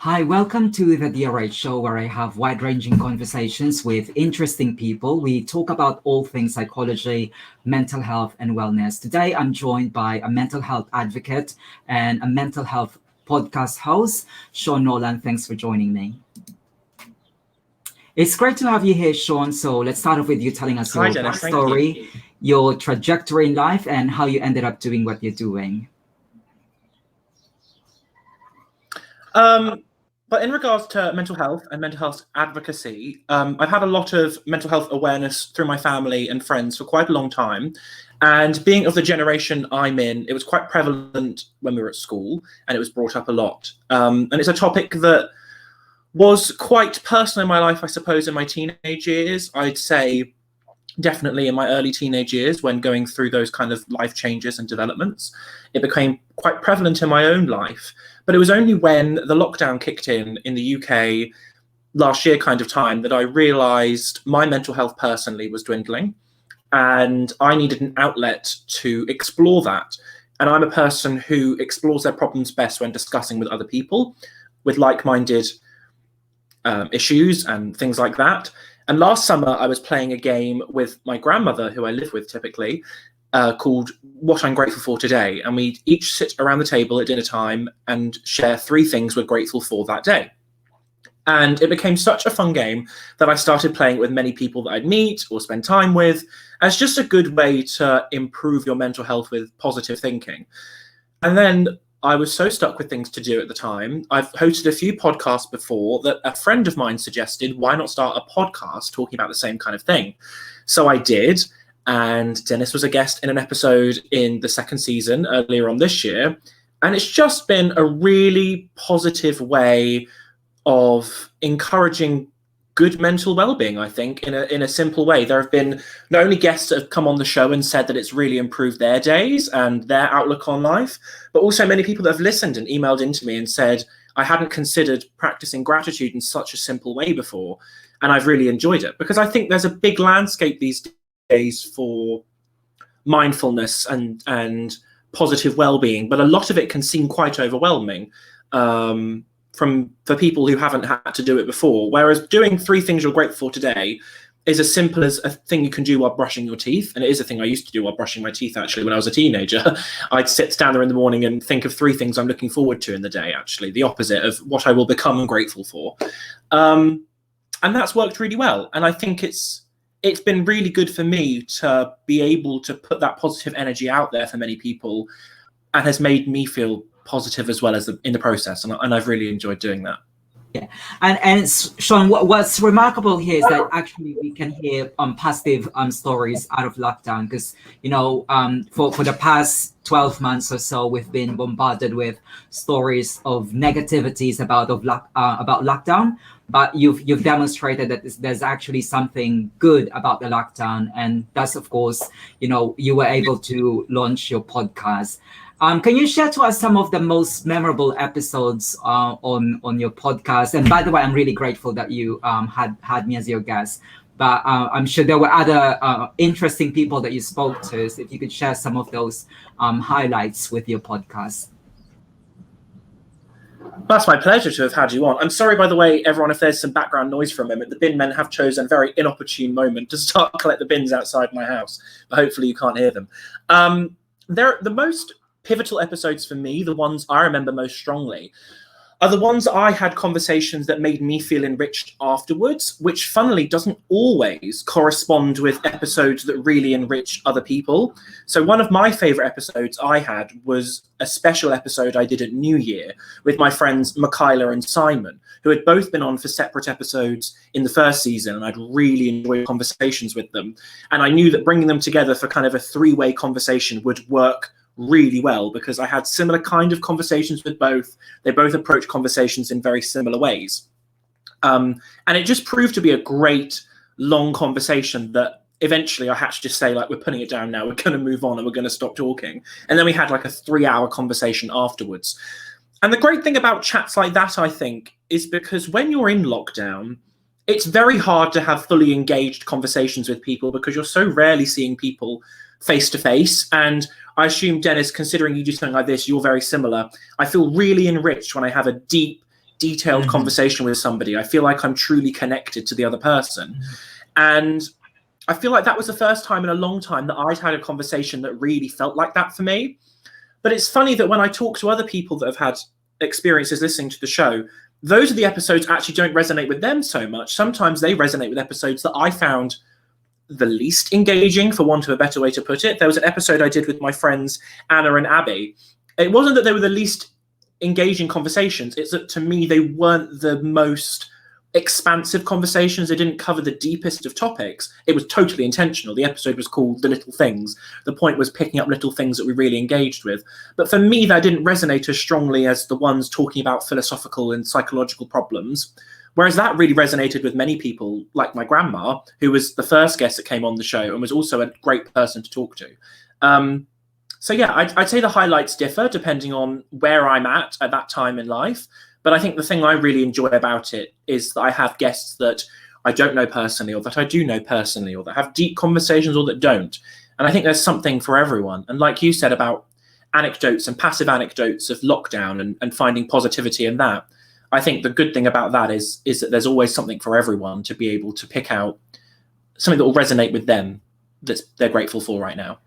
Hi, welcome to the DRH show where I have wide-ranging conversations with interesting people. We talk about all things psychology, mental health, and wellness. Today, I'm joined by a mental health advocate and a mental health podcast host, Shaun Nolan. Thanks for joining me. It's great to have you here, Shaun. So let's start off with you telling us your backstory, your trajectory in life, and how you ended up doing what you're doing. But in regards to mental health and mental health advocacy, I've had a lot of mental health awareness through my family and friends for quite a long time. And being of the generation I'm in, it was quite prevalent when we were at school, and it was brought up a lot. And it's a topic that was quite personal in my life, I suppose, in my teenage years. I'd say definitely in my early teenage years, when going through those kind of life changes and developments, it became quite prevalent in my own life. But it was only when the lockdown kicked in the UK last year kind of time that I realized my mental health personally was dwindling, and I needed an outlet to explore that. And I'm a person who explores their problems best when discussing with other people with like-minded issues and things like that. And last summer, I was playing a game with my grandmother, who I live with typically, called What I'm Grateful For Today. And we each sit around the table at dinner time and share 3 things we're grateful for that day. And it became such a fun game that I started playing it with many people that I'd meet or spend time with as just a good way to improve your mental health with positive thinking. And then I was so stuck with things to do at the time. I've hosted a few podcasts before that a friend of mine suggested, why not start a podcast talking about the same kind of thing? So I did, and Dennis was a guest in an episode in the 2nd season earlier on this year. And it's just been a really positive way of encouraging good mental well-being, I think, in a simple way. There have been not only guests that have come on the show and said that it's really improved their days and their outlook on life, but also many people that have listened and emailed into me and said, I hadn't considered practicing gratitude in such a simple way before, and I've really enjoyed it. Because I think there's a big landscape these days for mindfulness and positive well-being, but a lot of it can seem quite overwhelming. For people who haven't had to do it before. Whereas doing 3 things you're grateful for today is as simple as a thing you can do while brushing your teeth. And it is a thing I used to do while brushing my teeth, actually, when I was a teenager. I'd stand there in the morning and think of 3 things I'm looking forward to in the day, actually, the opposite of what I will become grateful for. And that's worked really well. And I think it's been really good for me to be able to put that positive energy out there for many people, and has made me feel positive as well as in the process, and I've really enjoyed doing that. Yeah, and Shaun, what's remarkable here is that actually we can hear positive stories out of lockdown, because for the past 12 months or so, we've been bombarded with stories of negativities about lockdown. But you've demonstrated that there's actually something good about the lockdown, and that's, of course, you were able to launch your podcast. Can you share to us some of the most memorable episodes on your podcast? And by the way, I'm really grateful that you had me as your guest. But I'm sure there were other interesting people that you spoke to. So if you could share some of those highlights with your podcast. That's my pleasure to have had you on. I'm sorry, by the way, everyone, if there's some background noise for a moment. The bin men have chosen a very inopportune moment to start collect the bins outside my house. But hopefully you can't hear them. They're the most pivotal episodes for me, the ones I remember most strongly, are the ones I had conversations that made me feel enriched afterwards, which funnily doesn't always correspond with episodes that really enrich other people. So one of my favorite episodes I had was a special episode I did at New Year with my friends Michaela and Simon, who had both been on for separate episodes in the 1st season, and I'd really enjoyed conversations with them. And I knew that bringing them together for kind of a 3-way conversation would work really well, because I had similar kind of conversations with both. They both approach conversations in very similar ways. And it just proved to be a great long conversation that eventually I had to just say, like, we're putting it down now, we're going to move on and we're going to stop talking. And then we had like a 3-hour conversation afterwards. And the great thing about chats like that, I think, is because when you're in lockdown, it's very hard to have fully engaged conversations with people, because you're so rarely seeing people face to face. And I assume, Dennis, considering you do something like this, you're very similar. I feel really enriched when I have a deep, detailed conversation with somebody. I feel like I'm truly connected to the other person. And I feel like that was the first time in a long time that I'd had a conversation that really felt like that for me. But it's funny that when I talk to other people that have had experiences listening to the show, those are the episodes actually don't resonate with them so much. Sometimes they resonate with episodes that I found the least engaging, for want of a better way to put it. There was an episode I did with my friends Anna and Abby. It wasn't that they were the least engaging conversations, it's that to me they weren't the most expansive conversations. They didn't cover the deepest of topics. It was totally intentional. The episode was called The Little Things. The point was picking up little things that we really engaged with. But for me, that didn't resonate as strongly as the ones talking about philosophical and psychological problems. Whereas that really resonated with many people, like my grandma, who was the first guest that came on the show and was also a great person to talk to. So yeah, I'd say the highlights differ depending on where I'm at that time in life. But I think the thing I really enjoy about it is that I have guests that I don't know personally, or that I do know personally, or that have deep conversations, or that don't. And I think there's something for everyone. And like you said about anecdotes and passive anecdotes of lockdown and finding positivity in that, I think the good thing about that is that there's always something for everyone to be able to pick out something that will resonate with them that they're grateful for right now.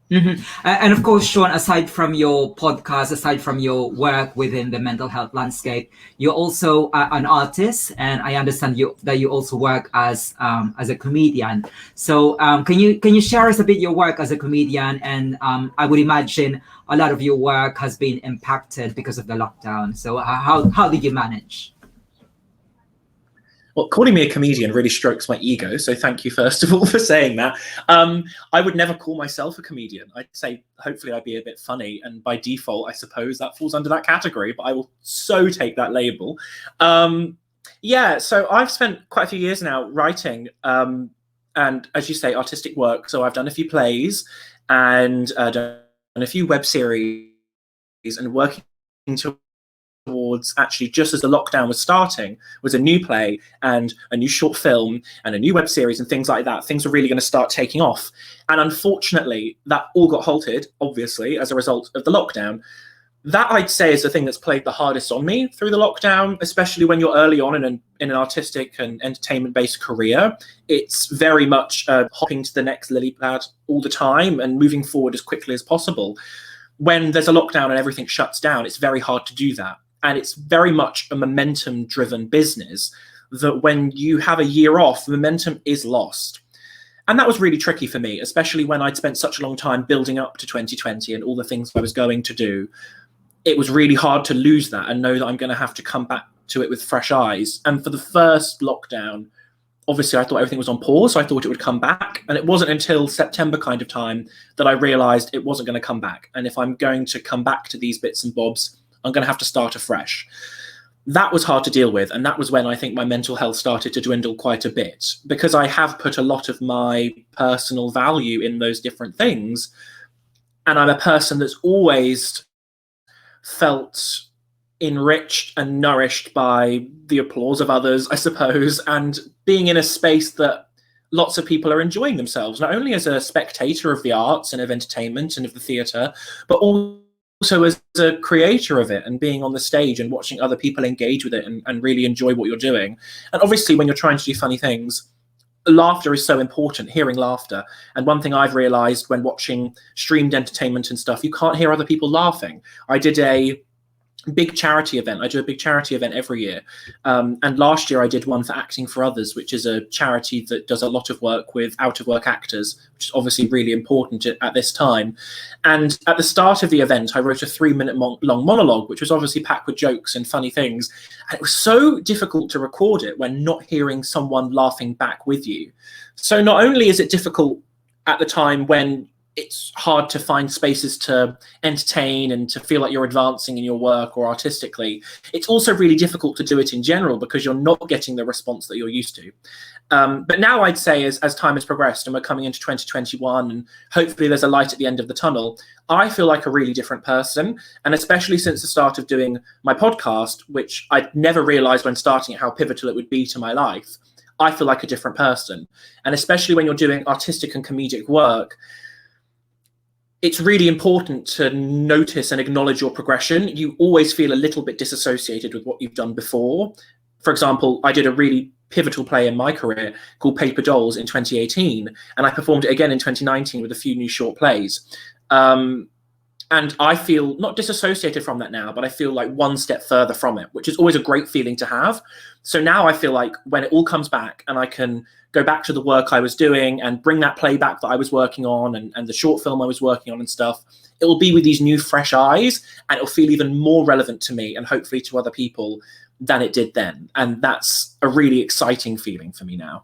And of course, Shaun, aside from your podcast, aside from your work within the mental health landscape, you're also an artist, and I understand that you also work as a comedian. So can you share us a bit your work as a comedian? And I would imagine a lot of your work has been impacted because of the lockdown. So how did you manage? Well, calling me a comedian really strokes my ego, so thank you, first of all, for saying that. I would never call myself a comedian. I'd say, hopefully, I'd be a bit funny, and by default, I suppose that falls under that category, but I will so take that label. Yeah, so I've spent quite a few years now writing, and as you say, artistic work. So I've done a few plays, and done a few web series, and working towards, actually just as the lockdown was starting, was a new play and a new short film and a new web series and things like that. Things were really going to start taking off. And unfortunately, that all got halted, obviously, as a result of the lockdown. That, I'd say, is the thing that's played the hardest on me through the lockdown, especially when you're early on in an artistic and entertainment-based career. It's very much hopping to the next lily pad all the time and moving forward as quickly as possible. When there's a lockdown and everything shuts down, it's very hard to do that. And it's very much a momentum-driven business, that when you have a year off, momentum is lost. And that was really tricky for me, especially when I'd spent such a long time building up to 2020 and all the things I was going to do. It was really hard to lose that and know that I'm going to have to come back to it with fresh eyes. And for the first lockdown, obviously I thought everything was on pause, so I thought it would come back. And it wasn't until September kind of time that I realized it wasn't going to come back. And if I'm going to come back to these bits and bobs, I'm going to have to start afresh. That was hard to deal with. And that was when I think my mental health started to dwindle quite a bit, because I have put a lot of my personal value in those different things. And I'm a person that's always felt enriched and nourished by the applause of others, I suppose, and being in a space that lots of people are enjoying themselves, not only as a spectator of the arts and of entertainment and of the theatre, but also as a creator of it, and being on the stage and watching other people engage with it and really enjoy what you're doing. And obviously, when you're trying to do funny things, laughter is so important, hearing laughter. And one thing I've realized when watching streamed entertainment and stuff, you can't hear other people laughing. I did a big charity event. I do a big charity event every year. And last year I did one for Acting for Others, which is a charity that does a lot of work with out-of-work actors, which is obviously really important at this time. And at the start of the event, I wrote a 3-minute long monologue, which was obviously packed with jokes and funny things. And it was so difficult to record it when not hearing someone laughing back with you. So not only is it difficult at the time when it's hard to find spaces to entertain and to feel like you're advancing in your work or artistically, it's also really difficult to do it in general because you're not getting the response that you're used to. But now I'd say as time has progressed and we're coming into 2021 and hopefully there's a light at the end of the tunnel, I feel like a really different person. And especially since the start of doing my podcast, which I'd never realized when starting it how pivotal it would be to my life, I feel like a different person. And especially when you're doing artistic and comedic work, it's really important to notice and acknowledge your progression. You always feel a little bit disassociated with what you've done before. For example, I did a really pivotal play in my career called Paper Dolls in 2018, and I performed it again in 2019 with a few new short plays. And I feel not disassociated from that now, but I feel like one step further from it, which is always a great feeling to have. So now I feel like when it all comes back and I can go back to the work I was doing and bring that play back that I was working on and the short film I was working on and stuff, it will be with these new fresh eyes, and it'll feel even more relevant to me and hopefully to other people than it did then. And that's a really exciting feeling for me now.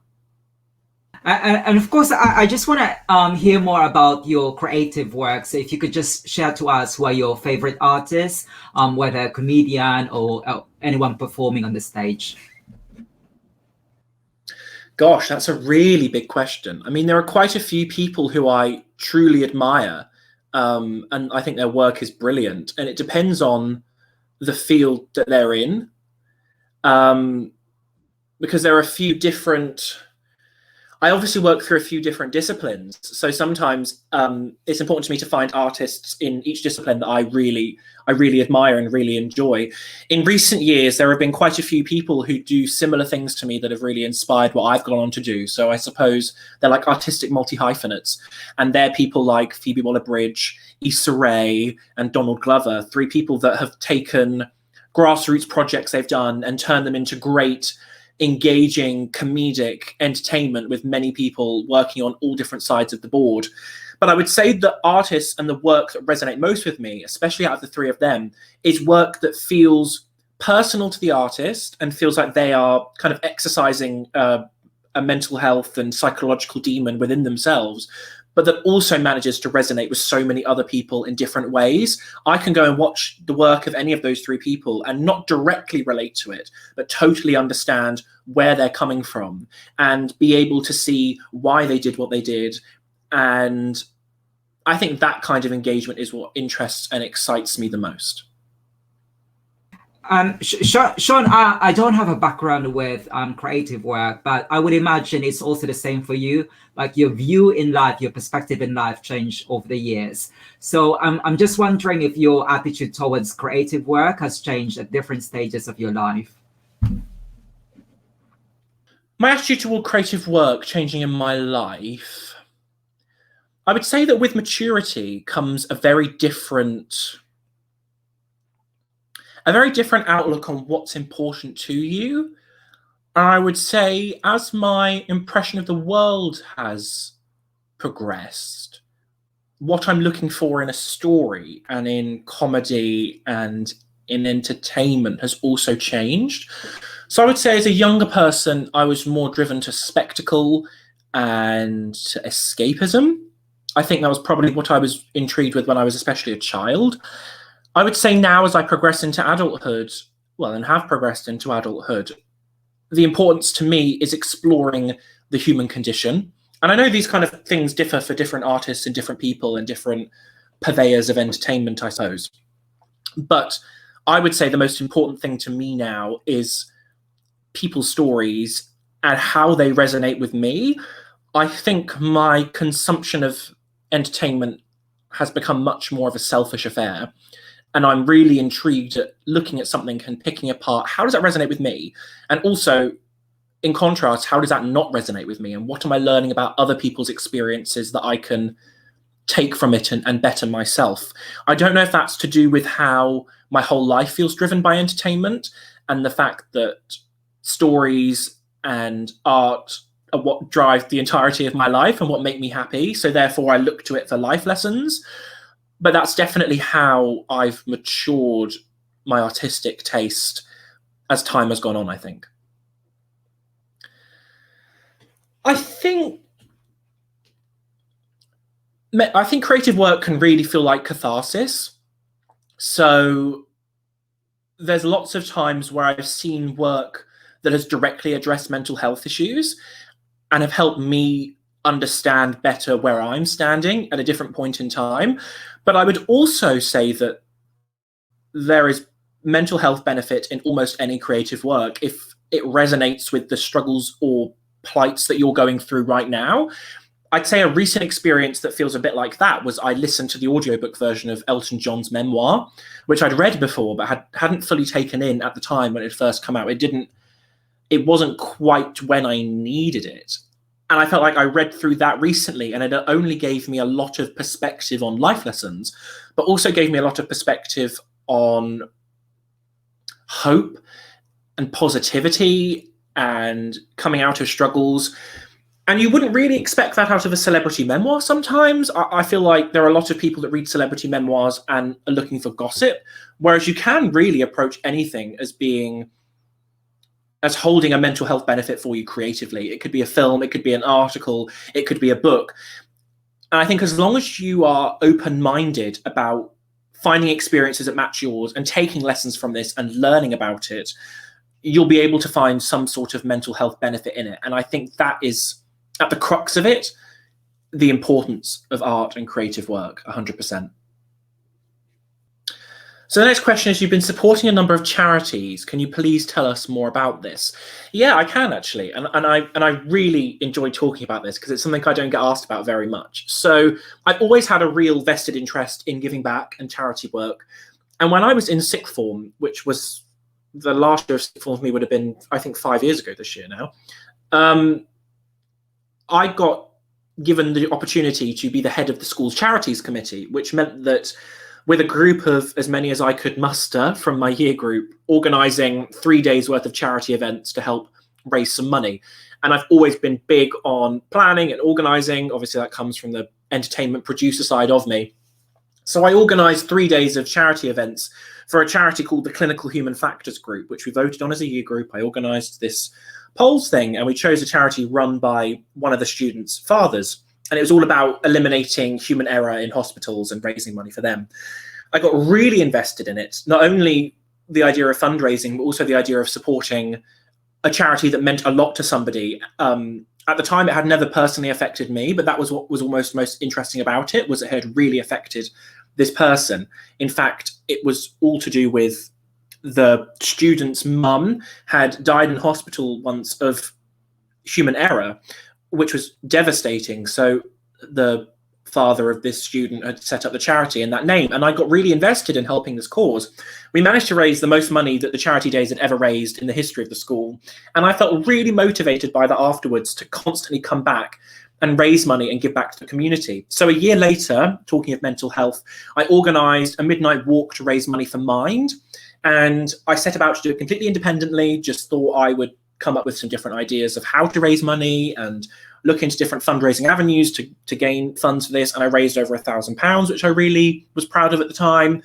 And of course, I just want to hear more about your creative work. So if you could just share to us who are your favorite artists, whether a comedian or anyone performing on the stage. Gosh, that's a really big question. I mean, there are quite a few people who I truly admire, and I think their work is brilliant. And it depends on the field that they're in, because there are a few different... I obviously work through a few different disciplines. So sometimes it's important to me to find artists in each discipline that I really admire and really enjoy. In recent years, there have been quite a few people who do similar things to me that have really inspired what I've gone on to do. So I suppose they're like artistic multi-hyphenates. And they're people like Phoebe Waller-Bridge, Issa Rae, and Donald Glover, three people that have taken grassroots projects they've done and turned them into great, engaging comedic entertainment with many people working on all different sides of the board. But I would say the artists and the work that resonate most with me, especially out of the three of them, is work that feels personal to the artist and feels like they are kind of exercising a mental health and psychological demon within themselves, but that also manages to resonate with so many other people in different ways. I can go and watch the work of any of those three people and not directly relate to it, but totally understand where they're coming from and be able to see why they did what they did. And I think that kind of engagement is what interests and excites me the most. Shaun, I don't have a background with creative work, but I would imagine it's also the same for you. Like your view in life, your perspective in life changed over the years. So I'm just wondering if your attitude towards creative work has changed at different stages of your life. My attitude toward creative work changing in my life, I would say that with maturity comes a very different outlook on what's important to you. And I would say, as my impression of the world has progressed, what I'm looking for in a story and in comedy and in entertainment has also changed. So I would say as a younger person, I was more driven to spectacle and to escapism. I think that was probably what I was intrigued with when I was especially a child. I would say now, as I progress into adulthood, and have progressed into adulthood, the importance to me is exploring the human condition. And I know these kind of things differ for different artists and different people and different purveyors of entertainment, I suppose. But I would say the most important thing to me now is people's stories and how they resonate with me. I think my consumption of entertainment has become much more of a selfish affair. And I'm really intrigued at looking at something and picking apart, how does that resonate with me? And also, in contrast, how does that not resonate with me? And what am I learning about other people's experiences that I can take from it and better myself? I don't know if that's to do with how my whole life feels driven by entertainment and the fact that stories and art are what drive the entirety of my life and what make me happy. So therefore, I look to it for life lessons. But that's definitely how I've matured my artistic taste as time has gone on, I think. I think creative work can really feel like catharsis. So there's lots of times where I've seen work that has directly addressed mental health issues and have helped me understand better where I'm standing at a different point in time. But I would also say that there is mental health benefit in almost any creative work if it resonates with the struggles or plights that you're going through right now. I'd say a recent experience that feels a bit like that was I listened to the audiobook version of Elton John's memoir, which I'd read before but hadn't fully taken in at the time when it first come out. It wasn't quite when I needed it. And I felt like I read through that recently, and it only gave me a lot of perspective on life lessons, but also gave me a lot of perspective on hope and positivity and coming out of struggles. And you wouldn't really expect that out of a celebrity memoir sometimes. I feel like there are a lot of people that read celebrity memoirs and are looking for gossip, whereas you can really approach anything as holding a mental health benefit for you creatively. It could be a film, it could be an article, it could be a book. And I think as long as you are open-minded about finding experiences that match yours and taking lessons from this and learning about it, you'll be able to find some sort of mental health benefit in it. And I think that is, at the crux of it, the importance of art and creative work, 100%. So the next question is, you've been supporting a number of charities. Can you please tell us more about this? Yeah, I can actually. And I really enjoy talking about this because it's something I don't get asked about very much. So I've always had a real vested interest in giving back and charity work. And when I was in sixth form, which was the last year of sixth form for me, would have been, I think, 5 years ago this year now, I got given the opportunity to be the head of the school's charities committee, which meant that with a group of as many as I could muster from my year group, organising 3 days worth of charity events to help raise some money. And I've always been big on planning and organising. Obviously, that comes from the entertainment producer side of me. So I organised 3 days of charity events for a charity called the Clinical Human Factors Group, which we voted on as a year group. I organised this polls thing, and we chose a charity run by one of the students' fathers. And it was all about eliminating human error in hospitals and raising money for them. I got really invested in it, not only the idea of fundraising, but also the idea of supporting a charity that meant a lot to somebody. At the time, it had never personally affected me, but that was what was almost most interesting about it, was it had really affected this person. In fact, it was all to do with the student's mum had died in hospital once of human error, which was devastating. So the father of this student had set up the charity in that name, and I got really invested in helping this cause. We managed to raise the most money that the charity days had ever raised in the history of the school, and I felt really motivated by that afterwards to constantly come back and raise money and give back to the community. So a year later, talking of mental health, I organised a midnight walk to raise money for Mind, and I set about to do it completely independently, just thought I would come up with some different ideas of how to raise money and look into different fundraising avenues to gain funds for this. And I raised over £1,000, which I really was proud of at the time.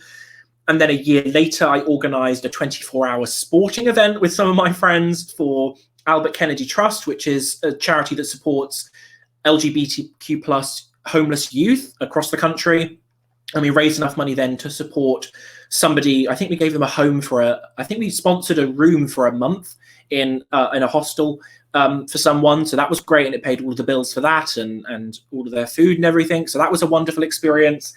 And then a year later, I organised a 24-hour sporting event with some of my friends for Albert Kennedy Trust, which is a charity that supports LGBTQ plus homeless youth across the country. And we raised enough money then to support somebody. I think we gave them a home I think we sponsored a room for a month in a hostel for someone. So that was great. And it paid all of the bills for that and all of their food and everything. So that was a wonderful experience.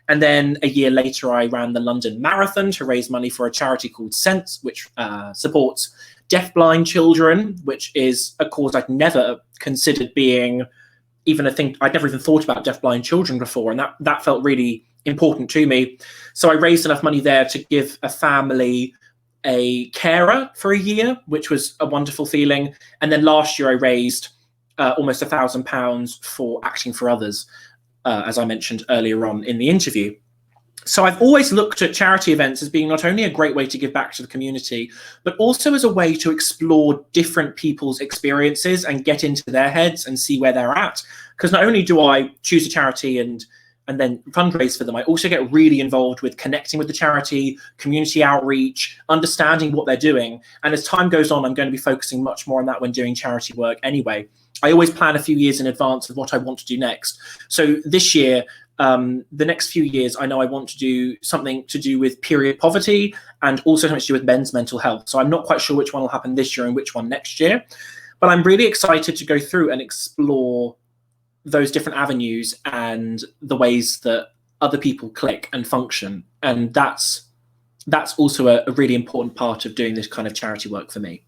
And then a year later, I ran the London Marathon to raise money for a charity called Sense, which supports deafblind children, which is a cause I'd never considered being even a thing. I'd never even thought about deafblind children before. And that felt really important to me. So I raised enough money there to give a family a carer for a year, which was a wonderful feeling. And then last year I raised almost £1,000 for Acting for Others, as I mentioned earlier on in the interview. So I've always looked at charity events as being not only a great way to give back to the community, but also as a way to explore different people's experiences and get into their heads and see where they're at. Because not only do I choose a charity and then fundraise for them, I also get really involved with connecting with the charity, community outreach, understanding what they're doing. And as time goes on, I'm going to be focusing much more on that when doing charity work anyway. I always plan a few years in advance of what I want to do next. So this year, the next few years, I know I want to do something to do with period poverty and also something to do with men's mental health. So I'm not quite sure which one will happen this year and which one next year. But I'm really excited to go through and explore those different avenues and the ways that other people click and function. And that's also a really important part of doing this kind of charity work for me.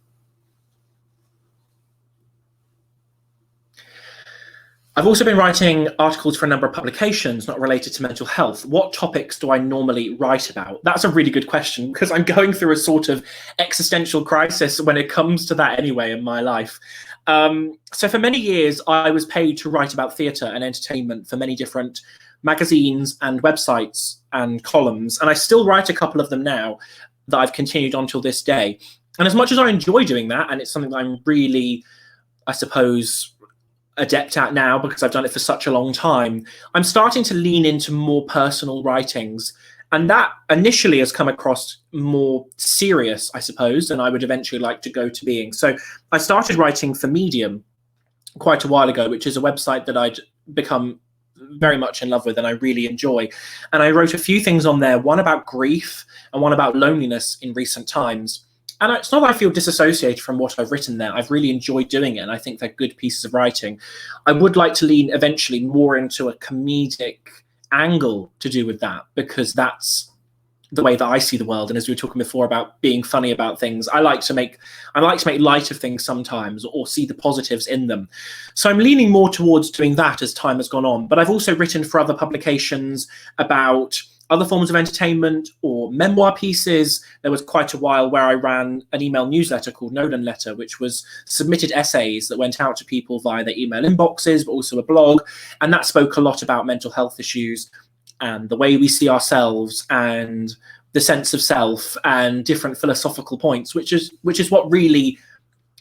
I've also been writing articles for a number of publications not related to mental health. What topics do I normally write about? That's a really good question, because I'm going through a sort of existential crisis when it comes to that anyway in my life. So for many years, I was paid to write about theatre and entertainment for many different magazines and websites and columns. And I still write a couple of them now that I've continued on till this day. And as much as I enjoy doing that, and it's something that I'm really, I suppose, adept at now because I've done it for such a long time, I'm starting to lean into more personal writings. And that initially has come across more serious, I suppose, than I would eventually like to go to being. So I started writing for Medium quite a while ago, which is a website that I'd become very much in love with and I really enjoy. And I wrote a few things on there, one about grief and one about loneliness in recent times. And it's not that I feel disassociated from what I've written there. I've really enjoyed doing it, and I think they're good pieces of writing. I would like to lean eventually more into a comedic angle to do with that, because that's the way that I see the world. And as we were talking before about being funny about things, I like to make light of things sometimes, or see the positives in them. So I'm leaning more towards doing that as time has gone on. But I've also written for other publications about other forms of entertainment or memoir pieces. There was quite a while where I ran an email newsletter called Nolan Letter, which was submitted essays that went out to people via their email inboxes, but also a blog. And that spoke a lot about mental health issues and the way we see ourselves and the sense of self and different philosophical points, which is what really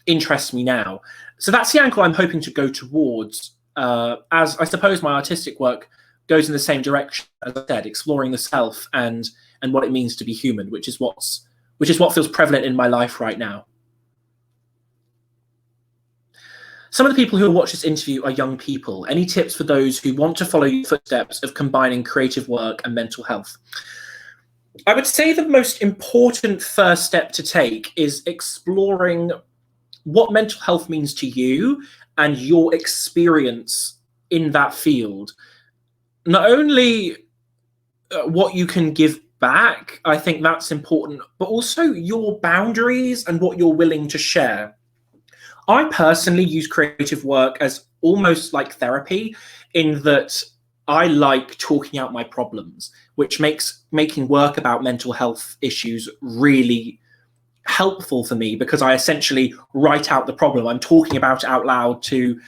interests me now. So that's the angle I'm hoping to go towards, as I suppose my artistic work goes in the same direction, as I said, exploring the self and what it means to be human, which is what feels prevalent in my life right now. Some of the people who will watch this interview are young people. Any tips for those who want to follow your footsteps of combining creative work and mental health? I would say the most important first step to take is exploring what mental health means to you and your experience in that field. Not only what you can give back, I think that's important, but also your boundaries and what you're willing to share. I personally use creative work as almost like therapy, in that I like talking out my problems, which makes making work about mental health issues really helpful for me, because I essentially write out the problem. I'm talking about it out loud to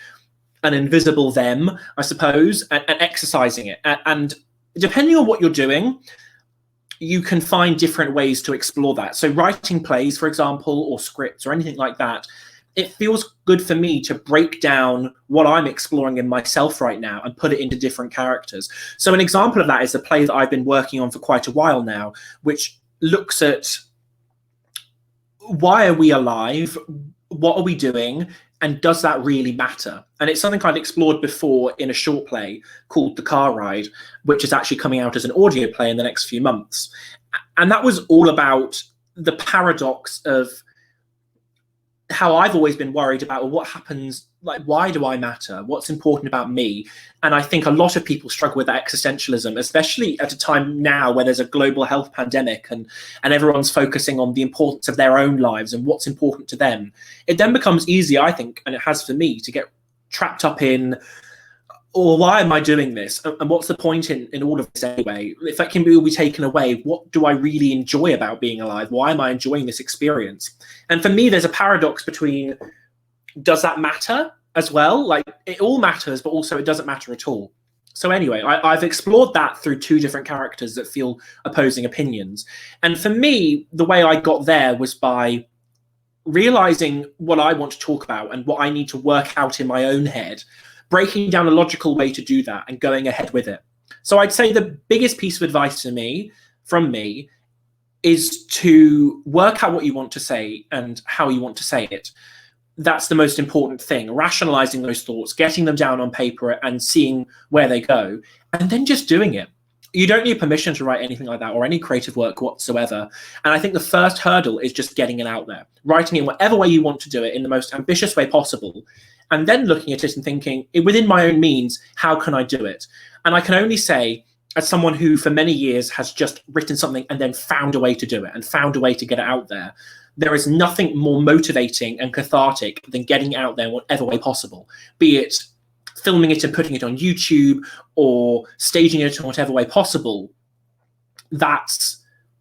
an invisible them, I suppose, and exercising it. And depending on what you're doing, you can find different ways to explore that. So writing plays, for example, or scripts or anything like that, it feels good for me to break down what I'm exploring in myself right now and put it into different characters. So an example of that is a play that I've been working on for quite a while now, which looks at why are we alive? What are we doing? And does that really matter? And it's something I'd explored before in a short play called The Car Ride, which is actually coming out as an audio play in the next few months. And that was all about the paradox of how I've always been worried about what happens, like, why do I matter? What's important about me? And I think a lot of people struggle with that existentialism, especially at a time now where there's a global health pandemic and everyone's focusing on the importance of their own lives and what's important to them. It then becomes easy, I think, and it has for me, to get trapped up in, or why am I doing this? And what's the point in all of this anyway? If that can be taken away, what do I really enjoy about being alive? Why am I enjoying this experience? And for me, there's a paradox between, does that matter as well? Like, it all matters, but also it doesn't matter at all. So anyway, I've explored that through two different characters that feel opposing opinions. And for me, the way I got there was by realizing what I want to talk about and what I need to work out in my own head, breaking down a logical way to do that and going ahead with it. So I'd say the biggest piece of advice from me is to work out what you want to say and how you want to say it. That's the most important thing, rationalizing those thoughts, getting them down on paper and seeing where they go, and then just doing it. You don't need permission to write anything like that or any creative work whatsoever. And I think the first hurdle is just getting it out there, writing it in whatever way you want to do it in the most ambitious way possible, and then looking at it and thinking, within my own means, how can I do it? And I can only say, as someone who for many years has just written something and then found a way to do it and found a way to get it out there, there is nothing more motivating and cathartic than getting it out there in whatever way possible, be it filming it and putting it on YouTube or staging it in whatever way possible, that's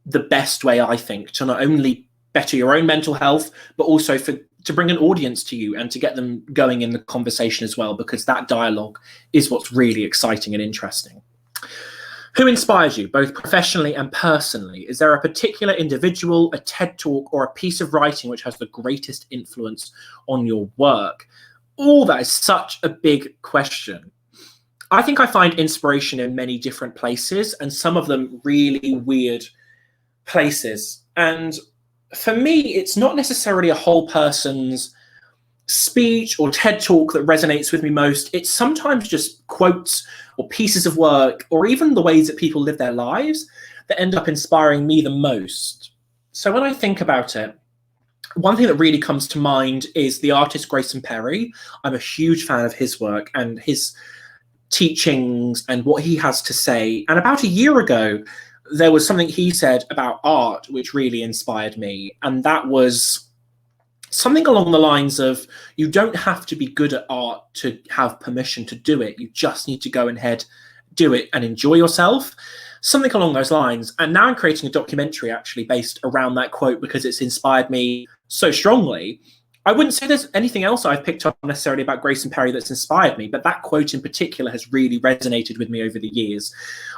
the best way, I think, to not only better your own mental health, but also to bring an audience to you and to get them going in the conversation as well, because that dialogue is what's really exciting and interesting. Who inspires you, both professionally and personally? Is there a particular individual, a TED Talk, or a piece of writing which has the greatest influence on your work? Oh, that is such a big question. I think I find inspiration in many different places, and some of them really weird places. And for me, it's not necessarily a whole person's speech or TED Talk that resonates with me most. It's sometimes just quotes or pieces of work, or even the ways that people live their lives, that end up inspiring me the most. So when I think about it, one thing that really comes to mind is the artist Grayson Perry. I'm a huge fan of his work and his teachings and what he has to say. And about a year ago, there was something he said about art which really inspired me. And that was something along the lines of, you don't have to be good at art to have permission to do it. You just need to go ahead, do it, and enjoy yourself. Something along those lines. And now I'm creating a documentary actually based around that quote because it's inspired me so strongly. I wouldn't say there's anything else I've picked up necessarily about Grayson Perry that's inspired me, but that quote in particular has really resonated with me over the years.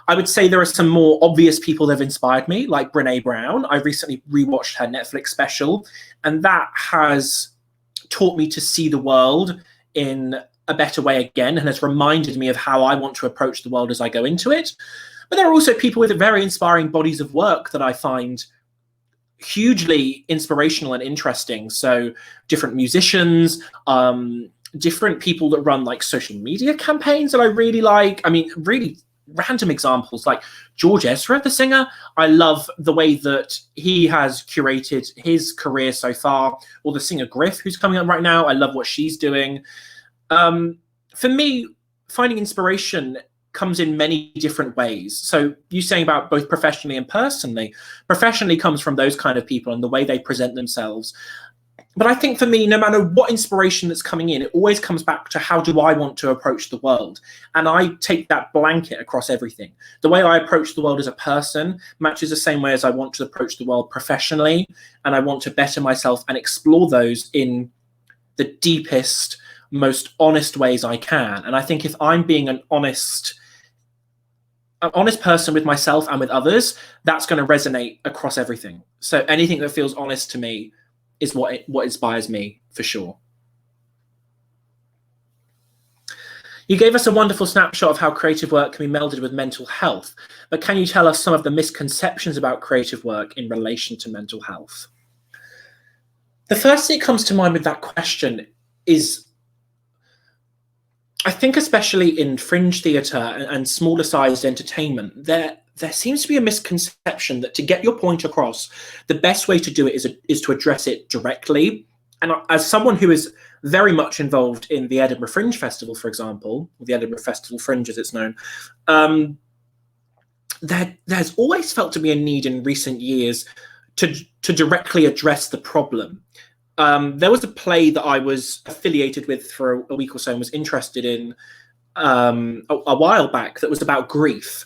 I would say there are some more obvious people that have inspired me, like Brené Brown. I recently rewatched her Netflix special, and that has taught me to see the world in a better way again, and has reminded me of how I want to approach the world as I go into it. But there are also people with very inspiring bodies of work that I find hugely inspirational and interesting. So different musicians, different people that run like social media campaigns that I really like. I mean, really random examples like George Ezra, the singer. I love the way that he has curated his career so far, or the singer Griff, who's coming up right now. I love what she's doing. For me, finding inspiration comes in many different ways. So you saying about both professionally and personally, professionally comes from those kind of people and the way they present themselves. But I think for me, no matter what inspiration that's coming in, it always comes back to how do I want to approach the world? And I take that blanket across everything. The way I approach the world as a person matches the same way as I want to approach the world professionally. And I want to better myself and explore those in the deepest, most honest ways I can. And I think if I'm being an honest person with myself and with others, that's going to resonate across everything. So anything that feels honest to me is what inspires me, for sure. You gave us a wonderful snapshot of how creative work can be melded with mental health, but can you tell us some of the misconceptions about creative work in relation to mental health? The first thing that comes to mind with that question is, I think especially in fringe theatre and smaller sized entertainment, there seems to be a misconception that to get your point across, the best way to do it is to address it directly. And as someone who is very much involved in the Edinburgh Fringe Festival, for example, or the Edinburgh Festival Fringe as it's known, there's always felt to be a need in recent years to directly address the problem. There was a play that I was affiliated with for a week or so and was interested in a while back that was about grief.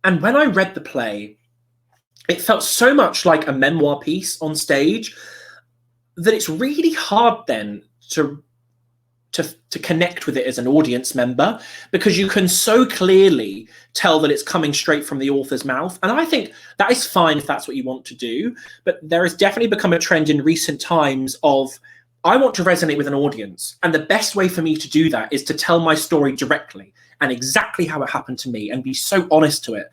And when I read the play, it felt so much like a memoir piece on stage that it's really hard then to connect with it as an audience member, because you can so clearly tell that it's coming straight from the author's mouth. And I think that is fine if that's what you want to do. But there has definitely become a trend in recent times of, I want to resonate with an audience. And the best way for me to do that is to tell my story directly and exactly how it happened to me and be so honest to it.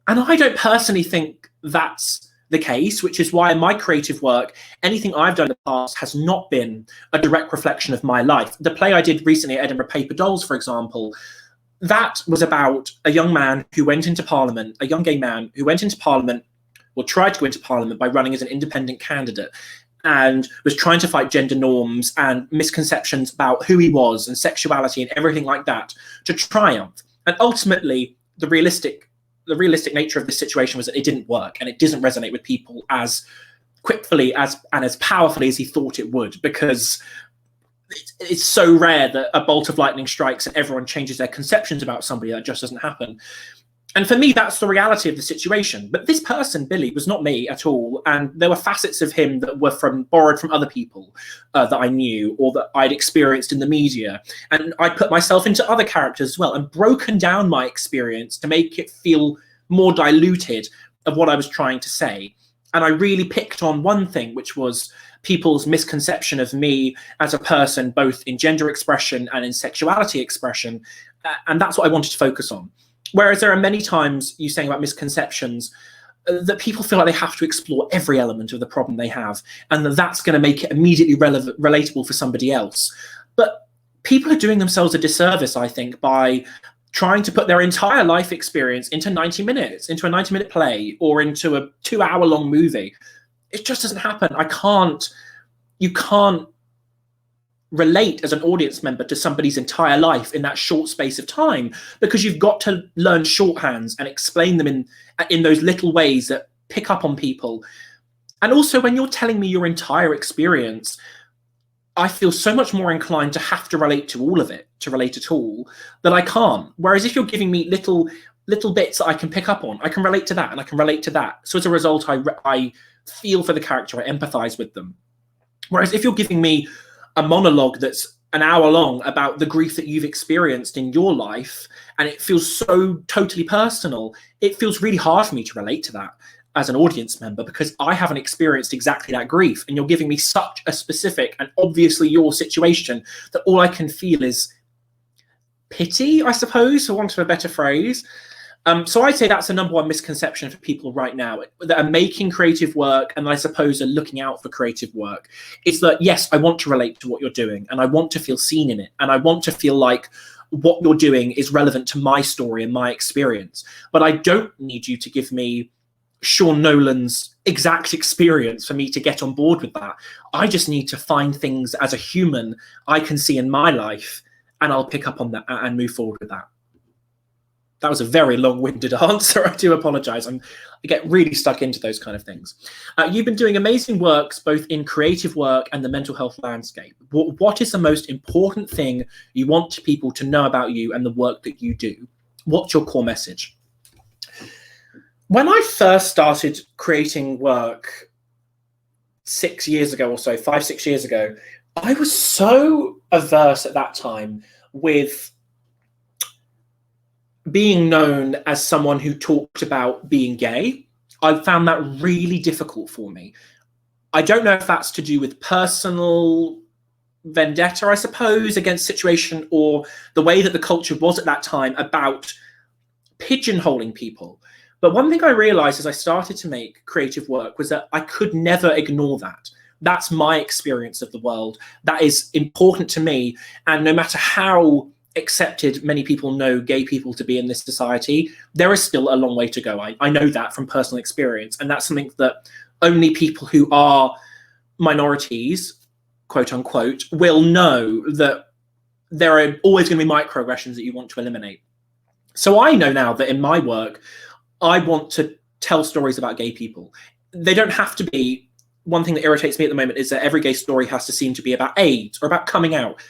And I don't personally think that's the case, which is why in my creative work, anything I've done in the past has not been a direct reflection of my life. The play I did recently at Edinburgh Paper Dolls, for example, that was about a young man who went into Parliament, a young gay man who went into Parliament, or tried to go into Parliament by running as an independent candidate, and was trying to fight gender norms and misconceptions about who he was and sexuality and everything like that to triumph. And ultimately, the realistic nature of this situation was that it didn't work, and it doesn't resonate with people as quickly and as powerfully as he thought it would, because it's so rare that a bolt of lightning strikes and everyone changes their conceptions about somebody. That just doesn't happen. And for me, that's the reality of the situation. But this person, Billy, was not me at all. And there were facets of him that were borrowed from other people that I knew or that I'd experienced in the media. And I put myself into other characters as well and broken down my experience to make it feel more diluted of what I was trying to say. And I really picked on one thing, which was people's misconception of me as a person, both in gender expression and in sexuality expression. And that's what I wanted to focus on. Whereas there are many times, you saying about misconceptions, that people feel like they have to explore every element of the problem they have, and that's going to make it immediately relatable for somebody else. But people are doing themselves a disservice, I think, by trying to put their entire life experience into 90 minutes, into a 90-minute play, or into a 2-hour-long movie. It just doesn't happen. You can't relate as an audience member to somebody's entire life in that short space of time, because you've got to learn shorthands and explain them in those little ways that pick up on people. And also, when you're telling me your entire experience, I feel so much more inclined to have to relate to all of it, to relate at all, that I can't. Whereas if you're giving me little bits that I can pick up on, I can relate to that and I can relate to that. So as a result, I feel for the character, I empathize with them. Whereas if you're giving me a monologue that's an hour long about the grief that you've experienced in your life, and it feels so totally personal, it feels really hard for me to relate to that as an audience member, because I haven't experienced exactly that grief. And you're giving me such a specific and obviously your situation that all I can feel is pity, I suppose, for want of a better phrase. So I'd say that's the number one misconception for people right now that are making creative work, and I suppose are looking out for creative work. It's that, yes, I want to relate to what you're doing, and I want to feel seen in it, and I want to feel like what you're doing is relevant to my story and my experience. But I don't need you to give me Shaun Nolan's exact experience for me to get on board with that. I just need to find things as a human I can see in my life, and I'll pick up on that and move forward with that. That was a very long-winded answer. I do apologize. I get really stuck into those kind of things. You've been doing amazing works, both in creative work and the mental health landscape. What is the most important thing you want people to know about you and the work that you do? What's your core message? When I first started creating work 6 years ago or so, 5-6 years ago, I was so averse at that time with being known as someone who talked about being gay. I found that really difficult for me. I don't know if that's to do with personal vendetta, I suppose, against situation, or the way that the culture was at that time about pigeonholing people. But one thing I realized as I started to make creative work was that I could never ignore that. That's my experience of the world. That is important to me. And no matter how accepted many people know gay people to be in this society, there is still a long way to go. I know that from personal experience, and that's something that only people who are minorities, quote unquote, will know, that there are always going to be microaggressions that you want to eliminate. So I know now that in my work, I want to tell stories about gay people. They don't have to be. One thing that irritates me at the moment is that every gay story has to seem to be about AIDS or about coming out.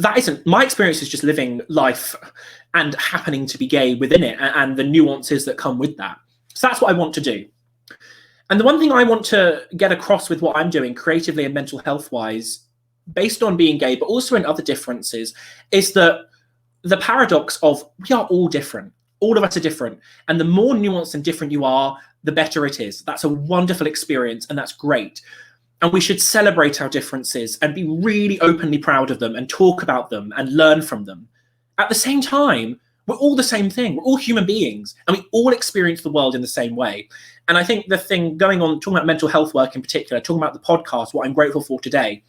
That isn't. My experience is just living life and happening to be gay within it, and the nuances that come with that. So that's what I want to do. And the one thing I want to get across with what I'm doing creatively and mental health wise, based on being gay, but also in other differences, is that the paradox of we are all different. All of us are different. And the more nuanced and different you are, the better it is. That's a wonderful experience, and that's great. And we should celebrate our differences and be really openly proud of them and talk about them and learn from them. At the same time, we're all the same thing. We're all human beings, and we all experience the world in the same way. And I think the thing going on, talking about mental health work in particular, talking about the podcast, what I'm grateful for today,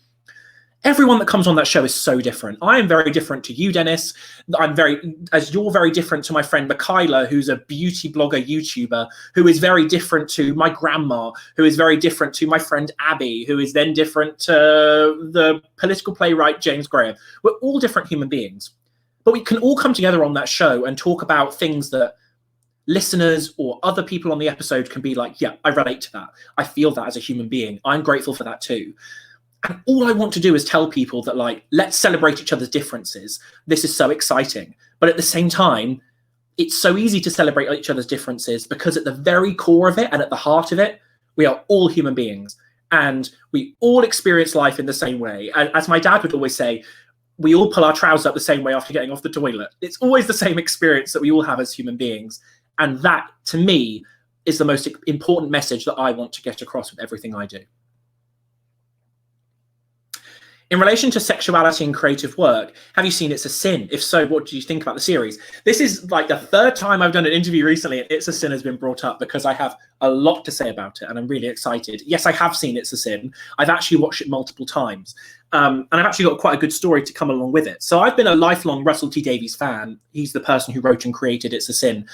everyone that comes on that show is so different. I am very different to you, Dennis. You're very different to my friend Michaela, who's a beauty blogger, YouTuber, who is very different to my grandma, who is very different to my friend Abby, who is then different to the political playwright James Graham. We're all different human beings, but we can all come together on that show and talk about things that listeners or other people on the episode can be like, yeah, I relate to that. I feel that as a human being. I'm grateful for that too. And all I want to do is tell people that, like, let's celebrate each other's differences. This is so exciting. But at the same time, it's so easy to celebrate each other's differences because at the very core of it and at the heart of it, we are all human beings. And we all experience life in the same way. As my dad would always say, we all pull our trousers up the same way after getting off the toilet. It's always the same experience that we all have as human beings. And that, to me, is the most important message that I want to get across with everything I do. In relation to sexuality and creative work, have you seen It's a Sin? If so, what do you think about the series? This is like the third time I've done an interview recently and It's a Sin has been brought up because I have a lot to say about it and I'm really excited. Yes, I have seen It's a Sin. I've actually watched it multiple times. And I've actually got quite a good story to come along with it. So I've been a lifelong Russell T Davies fan. He's the person who wrote and created It's a Sin.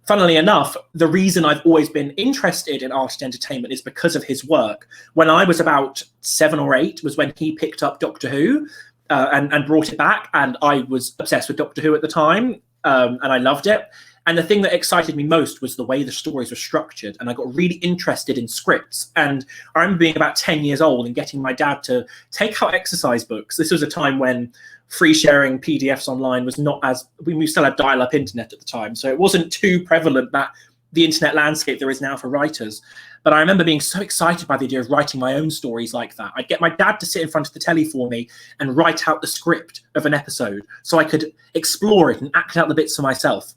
Funnily enough, the reason I've always been interested in art and entertainment is because of his work. When I was about 7 or 8 was when he picked up Doctor Who and brought it back. And I was obsessed with Doctor Who at the time and I loved it. And the thing that excited me most was the way the stories were structured. And I got really interested in scripts. And I remember being about 10 years old and getting my dad to take out exercise books. This was a time when free sharing PDFs online was not as, we still had dial-up internet at the time. So it wasn't too prevalent that the internet landscape there is now for writers. But I remember being so excited by the idea of writing my own stories like that. I'd get my dad to sit in front of the telly for me and write out the script of an episode so I could explore it and act out the bits for myself.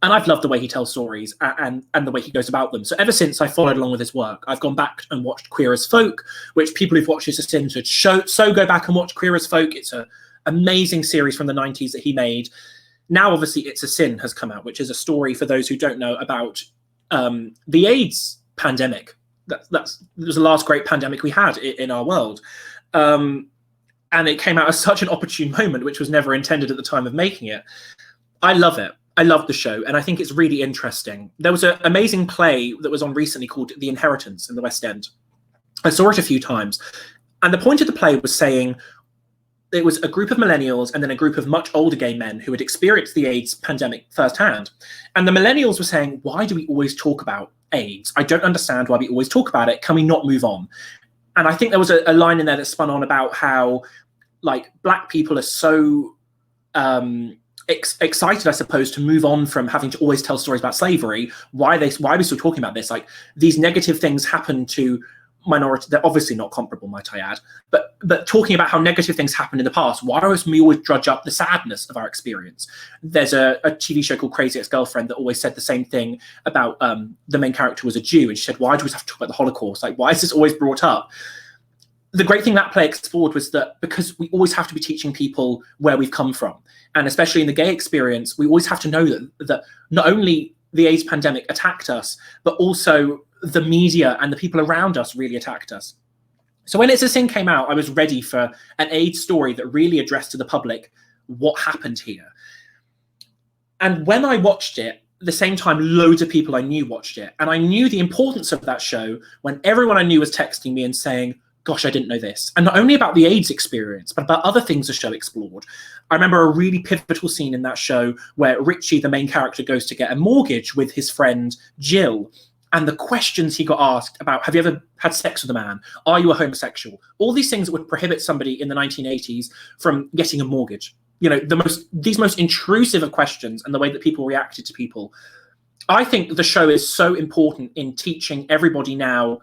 And I've loved the way he tells stories and the way he goes about them. So ever since I followed along with his work, I've gone back and watched Queer as Folk, which people who've watched It's a Sin should so go back and watch Queer as Folk. It's an amazing series from the 90s that he made. Now, obviously, It's a Sin has come out, which is a story, for those who don't know, about the AIDS pandemic. That was the last great pandemic we had in our world. And it came out at such an opportune moment, which was never intended at the time of making it. I love it. I love the show, and I think it's really interesting. There was an amazing play that was on recently called The Inheritance in the West End. I saw it a few times, and the point of the play was saying it was a group of millennials and then a group of much older gay men who had experienced the AIDS pandemic firsthand. And the millennials were saying, why do we always talk about AIDS? I don't understand why we always talk about it. Can we not move on? And I think there was a line in there that spun on about how, like, Black people are so excited, I suppose, to move on from having to always tell stories about slavery. Why are we still talking about this? Like, these negative things happen to minority. They're obviously not comparable, might I add. But talking about how negative things happened in the past, why do we always drudge up the sadness of our experience? There's a TV show called Crazy Ex-Girlfriend that always said the same thing about the main character was a Jew, and she said, why do we have to talk about the Holocaust? Like, why is this always brought up? The great thing that play explored was that because we always have to be teaching people where we've come from, and especially in the gay experience, we always have to know that not only the AIDS pandemic attacked us, but also the media and the people around us really attacked us. So when It's a Sin came out, I was ready for an AIDS story that really addressed to the public what happened here. And when I watched it, at the same time, loads of people I knew watched it. And I knew the importance of that show when everyone I knew was texting me and saying, gosh, I didn't know this. And not only about the AIDS experience, but about other things the show explored. I remember a really pivotal scene in that show where Richie, the main character, goes to get a mortgage with his friend Jill. And the questions he got asked about, have you ever had sex with a man? Are you a homosexual? All these things that would prohibit somebody in the 1980s from getting a mortgage. You know, these most intrusive of questions and the way that people reacted to people. I think the show is so important in teaching everybody now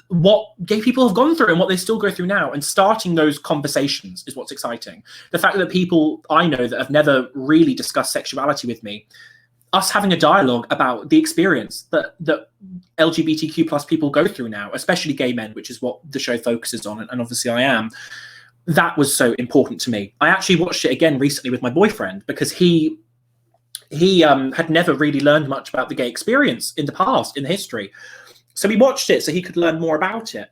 what gay people have gone through and what they still go through now, and starting those conversations is what's exciting. The fact that people I know that have never really discussed sexuality with me, us having a dialogue about the experience that LGBTQ plus people go through now, especially gay men, which is what the show focuses on, and obviously I am, that was so important to me. I actually watched it again recently with my boyfriend because he had never really learned much about the gay experience in the past, in the history. So we watched it so he could learn more about it.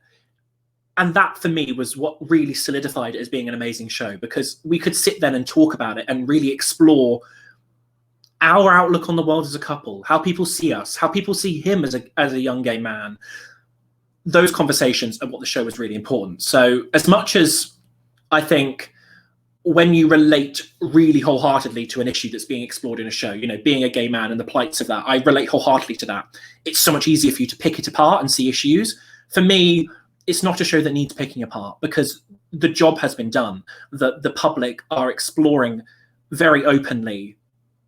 And that, for me, was what really solidified it as being an amazing show, because we could sit then and talk about it and really explore our outlook on the world as a couple, how people see us, how people see him as a young gay man. Those conversations are what the show was really important. So as much as I think when you relate really wholeheartedly to an issue that's being explored in a show, you know, being a gay man and the plights of that, I relate wholeheartedly to that. It's so much easier for you to pick it apart and see issues. For me, it's not a show that needs picking apart, because the job has been done. The public are exploring very openly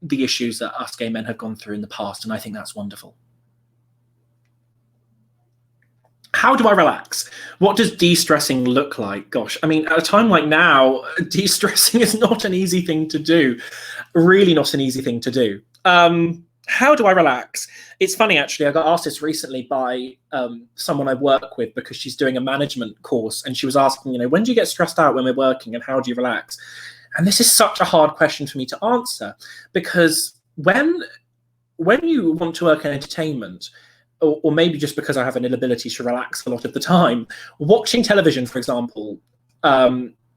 the issues that us gay men have gone through in the past, and I think that's wonderful. How do I relax? What does de-stressing look like? Gosh, I mean, at a time like now, de-stressing is not an easy thing to do. Really not an easy thing to do. How do I relax? It's funny, actually. I got asked this recently by someone I work with, because she's doing a management course, and she was asking, when do you get stressed out when we're working, and how do you relax? And this is such a hard question for me to answer, because when you want to work in entertainment, or maybe just because I have an inability to relax a lot of the time, watching television, for example,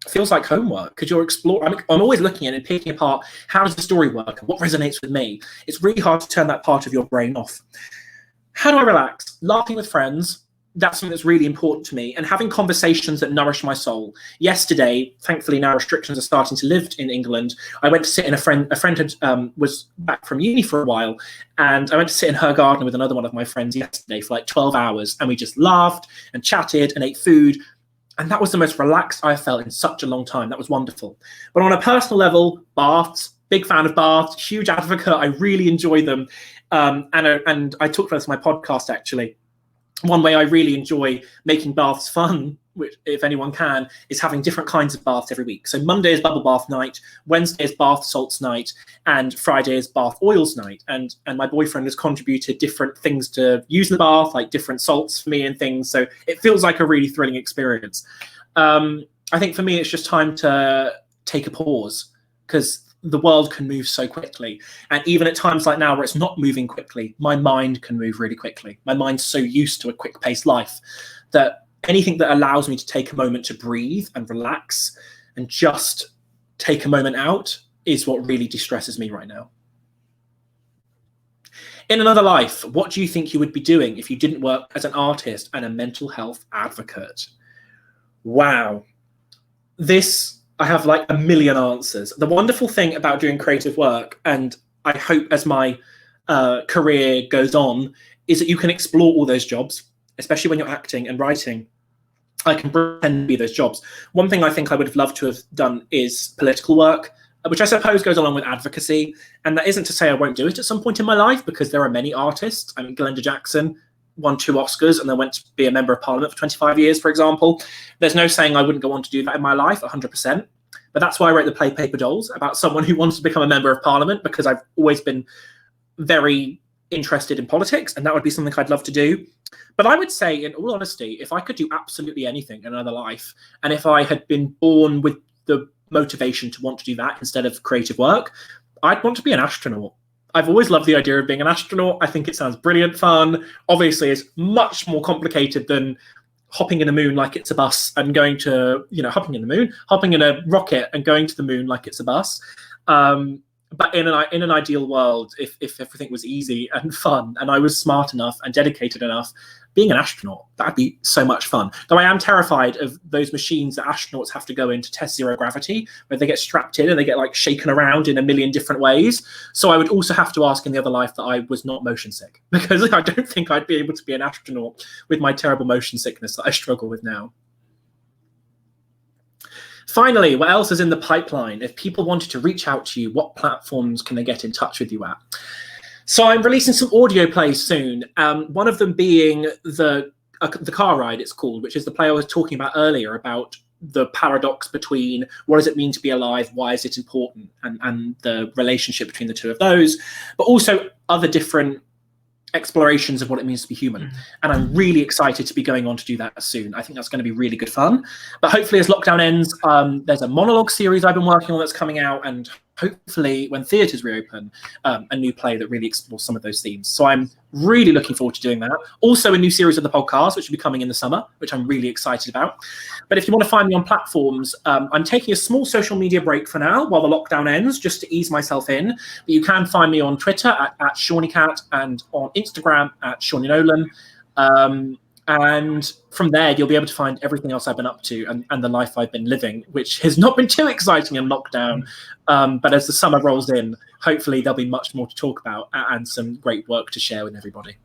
feels like homework, because you're exploring. I'm always looking at it and picking apart, how does the story work and what resonates with me. It's really hard to turn that part of your brain off. How do I relax? Laughing with friends. That's something that's really important to me, and having conversations that nourish my soul. Yesterday, thankfully now restrictions are starting to lift in England, I went to sit in a friend had was back from uni for a while, and I went to sit in her garden with another one of my friends yesterday for like 12 hours, and we just laughed and chatted and ate food, and that was the most relaxed I felt in such a long time. That was wonderful. But on a personal level, baths, big fan of baths, huge advocate. I really enjoy them, and I talked about this in my podcast, actually. One way I really enjoy making baths fun, which, if anyone can, is having different kinds of baths every week. So Monday is bubble bath night, Wednesday is bath salts night, and Friday is bath oils night. And my boyfriend has contributed different things to use in the bath, like different salts for me and things. So it feels like a really thrilling experience. I think for me, it's just time to take a pause, because the world can move so quickly. And even at times like now where it's not moving quickly, my mind can move really quickly. My mind's so used to a quick-paced life that anything that allows me to take a moment to breathe and relax and just take a moment out is what really distresses me right now. In another life, what do you think you would be doing if you didn't work as an artist and a mental health advocate? Wow. I have like a million answers. The wonderful thing about doing creative work, and I hope as my career goes on, is that you can explore all those jobs, especially when you're acting and writing. I can pretend to be those jobs. One thing I think I would have loved to have done is political work, which I suppose goes along with advocacy. And that isn't to say I won't do it at some point in my life, because there are many artists. I mean, Glenda Jackson won 2 Oscars and then went to be a member of parliament for 25 years, for example. There's no saying I wouldn't go on to do that in my life, 100%. But that's why I wrote the play Paper Dolls, about someone who wants to become a member of parliament, because I've always been very interested in politics, and that would be something I'd love to do. But I would say, in all honesty, if I could do absolutely anything in another life, and if I had been born with the motivation to want to do that instead of creative work, I'd want to be an astronaut. I've always loved the idea of being an astronaut. I think it sounds brilliant fun. Obviously, it's much more complicated than hopping in the moon like it's a bus and going to, hopping in a rocket and going to the moon like it's a bus. But in an ideal world, if everything was easy and fun, and I was smart enough and dedicated enough, being an astronaut, that'd be so much fun. Though I am terrified of those machines that astronauts have to go in to test zero gravity, where they get strapped in and they get like shaken around in a million different ways. So I would also have to ask in the other life that I was not motion sick, because I don't think I'd be able to be an astronaut with my terrible motion sickness that I struggle with now. Finally, what else is in the pipeline? If people wanted to reach out to you, what platforms can they get in touch with you at? So I'm releasing some audio plays soon. One of them being the car ride, it's called, which is the play I was talking about earlier, about the paradox between what does it mean to be alive, why is it important, and the relationship between the two of those, but also other different explorations of what it means to be human. And I'm really excited to be going on to do that soon. I think that's going to be really good fun. But hopefully as lockdown ends, there's a monologue series I've been working on that's coming out, and hopefully when theatres reopen, a new play that really explores some of those themes. So I'm really looking forward to doing that. Also a new series of the podcast, which will be coming in the summer, which I'm really excited about. But if you want to find me on platforms, I'm taking a small social media break for now while the lockdown ends, just to ease myself in. But you can find me on Twitter at ShauniCat, and on Instagram at Shaun Nolan. And from there, you'll be able to find everything else I've been up to and the life I've been living, which has not been too exciting in lockdown. But as the summer rolls in, hopefully there'll be much more to talk about and some great work to share with everybody.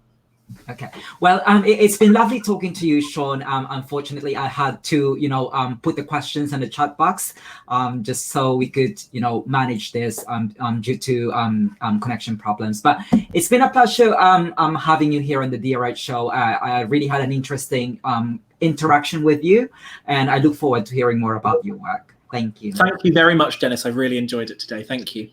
Okay. Well, it's been lovely talking to you, Shaun. Unfortunately, I had to, put the questions in the chat box, just so we could, manage this due to connection problems. But it's been a pleasure having you here on the DRH show. I really had an interesting interaction with you, and I look forward to hearing more about your work. Thank you. Thank you very much, Dennis. I really enjoyed it today. Thank you.